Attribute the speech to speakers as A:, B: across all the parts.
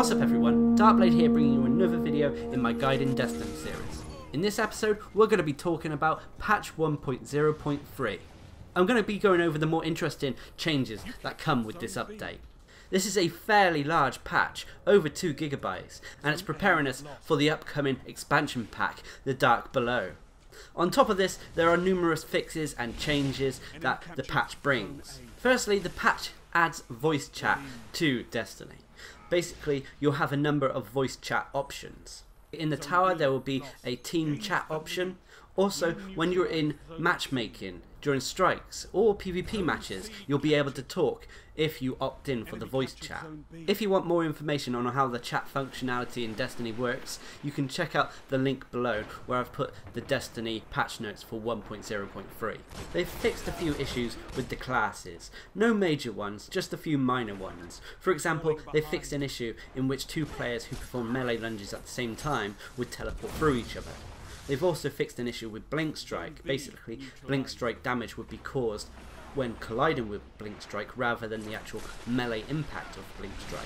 A: What's up everyone, Darcblade here bringing you another video in my Guide in Destiny series. In this episode we're going to be talking about patch 1.0.3. I'm going to be going over the more interesting changes that come with this update. This is a fairly large patch, over 2 GB, and it's preparing us for the upcoming expansion pack, the Dark Below. On top of this, there are numerous fixes and changes that the patch brings. Firstly, the patch adds voice chat to Destiny. Basically, you'll have a number of voice chat options. In the tower there will be a team chat option. Also, when you're in matchmaking, during strikes or PvP matches, you'll be able to talk if you opt in for the voice chat. If you want more information on how the chat functionality in Destiny works, you can check out the link below where I've put the Destiny patch notes for 1.0.3. They've fixed a few issues with the classes. No major ones, just a few minor ones. For example, they fixed an issue in which 2 players who perform melee lunges at the same time would teleport through each other. They've also fixed an issue with Blink Strike. Basically, Blink Strike damage would be caused when colliding with Blink Strike rather than the actual melee impact of Blink Strike.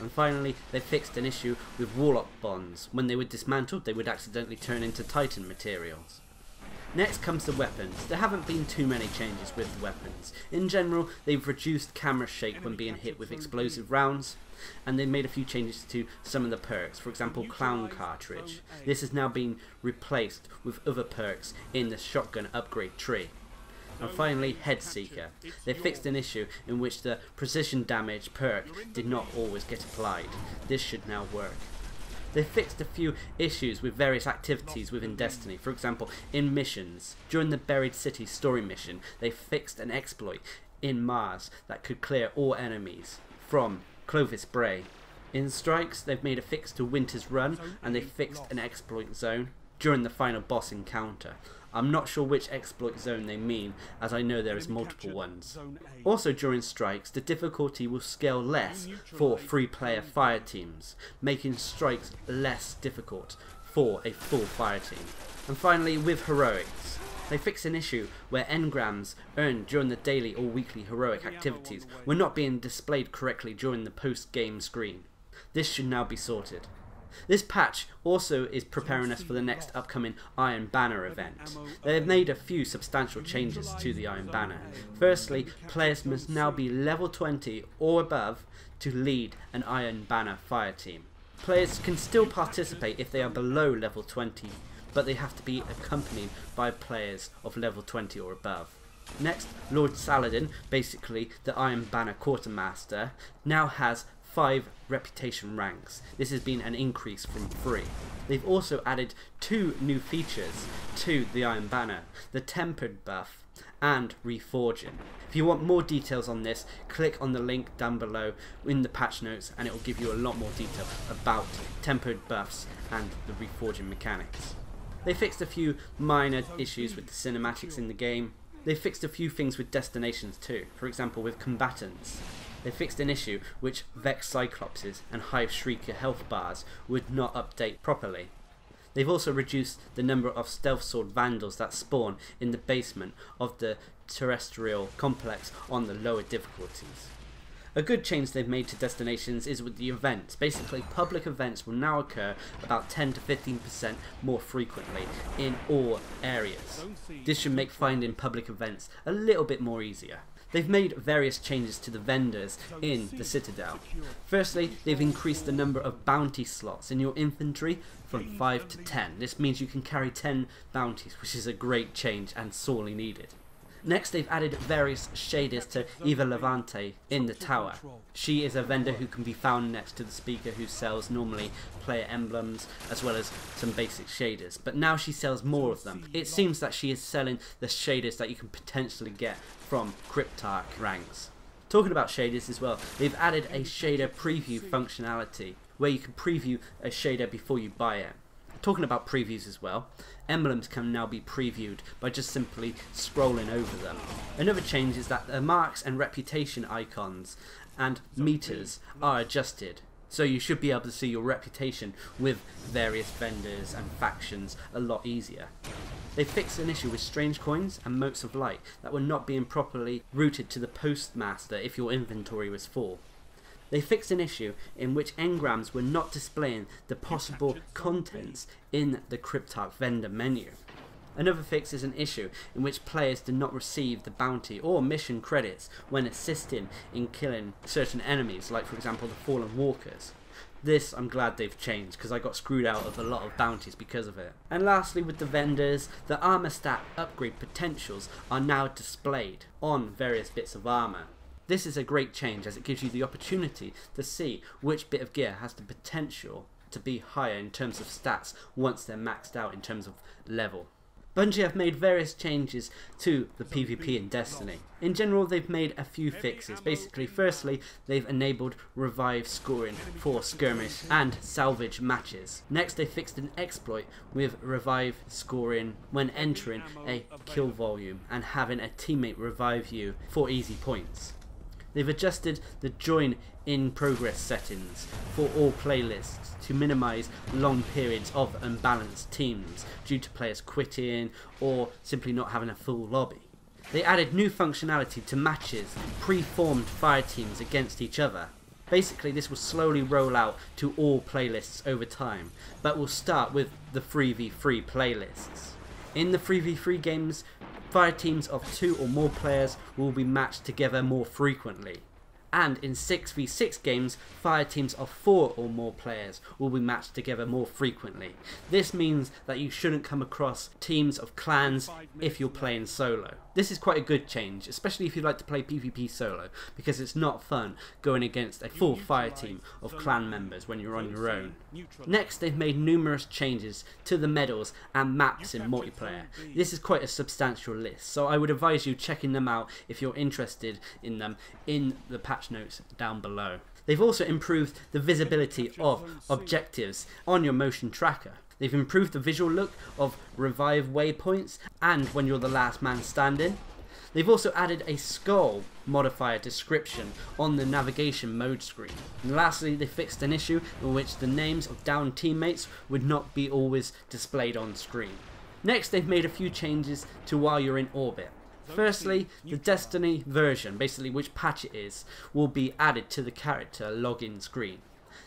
A: And finally, they fixed an issue with Warlock bonds. When they were dismantled, they would accidentally turn into Titan materials. Next comes the weapons. There haven't been too many changes with the weapons. In general, they've reduced camera shake when being hit with explosive rounds, and they made a few changes to some of the perks. For example, Clown Cartridge. This has now been replaced with other perks in the shotgun upgrade tree. And finally, Head Seeker. They fixed an issue in which the precision damage perk did not always get applied. This should now work. They fixed a few issues with various activities within Destiny. For example, in missions, during the Buried City story mission, they fixed an exploit in Mars that could clear all enemies from Clovis Bray. In strikes, they've made a fix to Winter's Run, and they fixed an exploit zone during the final boss encounter. I'm not sure which exploit zone they mean, as I know there is multiple ones. Also during strikes, the difficulty will scale less for 3-player fire teams, making strikes less difficult for a full fire team. And finally, with heroics, they fixed an issue where engrams earned during the daily or weekly heroic activities were not being displayed correctly during the post-game screen. This should now be sorted. This patch also is preparing us for the next upcoming Iron Banner event. They have made a few substantial changes to the Iron Banner. Firstly, players must now be level 20 or above to lead an Iron Banner fire team. Players can still participate if they are below level 20, but they have to be accompanied by players of level 20 or above. Next, Lord Saladin, basically the Iron Banner Quartermaster, now has 5 reputation ranks. This has been an increase from 3. They've also added 2 new features to the Iron Banner, the Tempered buff and Reforging. If you want more details on this, click on the link down below in the patch notes and it will give you a lot more detail about Tempered buffs and the Reforging mechanics. They fixed a few minor issues with the cinematics in the game. They fixed a few things with destinations too, for example with combatants. They fixed an issue which Vex Cyclopses and Hive Shrieker health bars would not update properly. They've also reduced the number of Stealth Sword Vandals that spawn in the basement of the terrestrial complex on the lower difficulties. A good change they've made to destinations is with the events. Basically, public events will now occur about 10 to 15% more frequently in all areas. This should make finding public events a little bit more easier. They've made various changes to the vendors in the Citadel. Firstly, they've increased the number of bounty slots in your inventory from 5 to 10. This means you can carry 10 bounties, which is a great change and sorely needed. Next, they've added various shaders to Eva Levante in the tower. She is a vendor who can be found next to the speaker who sells normally player emblems as well as some basic shaders, but now she sells more of them. It seems that she is selling the shaders that you can potentially get from Cryptarch ranks. Talking about shaders as well, they've added a shader preview functionality where you can preview a shader before you buy it. Talking about previews as well, emblems can now be previewed by just simply scrolling over them. Another change is that the marks and reputation icons and meters are adjusted, so you should be able to see your reputation with various vendors and factions a lot easier. They fixed an issue with strange coins and motes of light that were not being properly routed to the postmaster if your inventory was full. They fixed an issue in which engrams were not displaying the possible contents in the Cryptarch vendor menu. Another fix is an issue in which players did not receive the bounty or mission credits when assisting in killing certain enemies, like for example the Fallen Walkers. This I'm glad they've changed, because I got screwed out of a lot of bounties because of it. And lastly, with the vendors, the armor stat upgrade potentials are now displayed on various bits of armor. This is a great change, as it gives you the opportunity to see which bit of gear has the potential to be higher in terms of stats once they're maxed out in terms of level. Bungie have made various changes to the PvP in Destiny. In general, they've made a few fixes. Basically, firstly, they've enabled revive scoring for skirmish and salvage matches. Next, they fixed an exploit with revive scoring when entering a kill volume and having a teammate revive you for easy points. They've adjusted the join in progress settings for all playlists to minimize long periods of unbalanced teams due to players quitting or simply not having a full lobby. They added new functionality to matches pre-formed fire teams against each other. Basically, this will slowly roll out to all playlists over time, but will start with the 3v3 playlists. In the 3v3 games, fire teams of 2 or more players will be matched together more frequently. And in 6v6 games, fire teams of 4 or more players will be matched together more frequently. This means that you shouldn't come across teams of clans if you're playing solo. This is quite a good change, especially if you like to play PvP solo, because it's not fun going against a full fire team of clan members when you're on your own. Next, they've made numerous changes to the medals and maps in multiplayer. This is quite a substantial list, so I would advise you checking them out if you're interested in them in the patch notes down below. They've also improved the visibility of objectives on your motion tracker. They've improved the visual look of revive waypoints and when you're the last man standing. They've also added a skull modifier description on the navigation mode screen. And lastly, they fixed an issue in which the names of downed teammates would not be always displayed on screen. Next, they've made a few changes to while you're in orbit. Firstly, the Destiny version, basically which patch it is, will be added to the character login screen.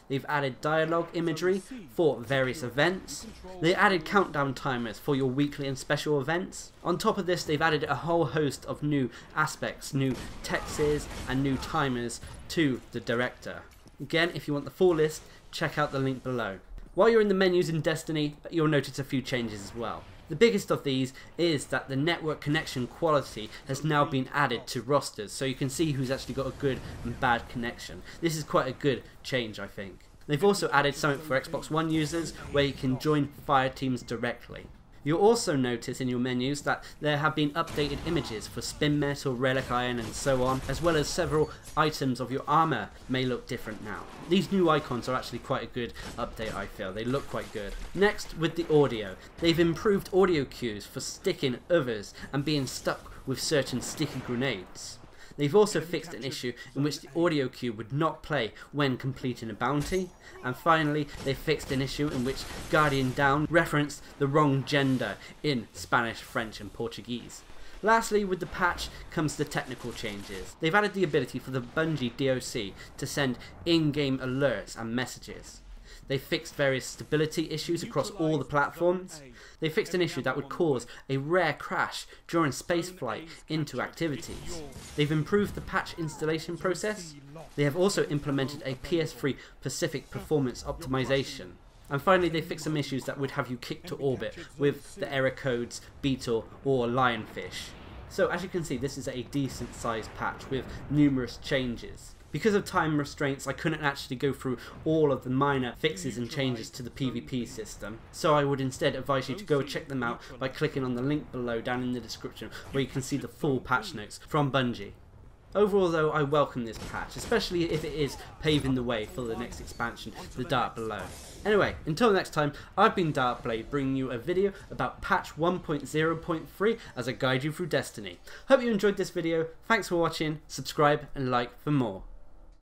A: They've added dialogue imagery for various events. They added countdown timers for your weekly and special events. On top of this, they've added a whole host of new aspects, new texts and new timers to the director. Again, if you want the full list, check out the link below. While you're in the menus in Destiny, you'll notice a few changes as well. The biggest of these is that the network connection quality has now been added to rosters, so you can see who's actually got a good and bad connection. This is quite a good change, I think. They've also added something for Xbox One users where you can join fire teams directly. You'll also notice in your menus that there have been updated images for spin metal, relic iron and so on, as well as several items of your armor may look different now. These new icons are actually quite a good update, I feel. They look quite good. Next, with the audio. They've improved audio cues for sticking others and being stuck with certain sticky grenades. They've also fixed an issue in which the audio cue would not play when completing a bounty. And finally, they fixed an issue in which Guardian Down referenced the wrong gender in Spanish, French and Portuguese. Lastly, with the patch comes the technical changes. They've added the ability for the Bungie DOC to send in-game alerts and messages. They fixed various stability issues across all the platforms. They fixed an issue that would cause a rare crash during spaceflight into activities. They've improved the patch installation process. They have also implemented a PS3 Pacific performance optimization. And finally, they fixed some issues that would have you kicked to orbit with the error codes Beetle or Lionfish. So as you can see, this is a decent sized patch with numerous changes. Because of time restraints, I couldn't actually go through all of the minor fixes and changes to the PvP system, so I would instead advise you to go check them out by clicking on the link below down in the description where you can see the full patch notes from Bungie. Overall though, I welcome this patch, especially if it is paving the way for the next expansion, the Dark Below. Anyway, until next time, I've been Darcblade, bringing you a video about patch 1.0.3 as I guide you through Destiny. Hope you enjoyed this video, thanks for watching, subscribe and like for more.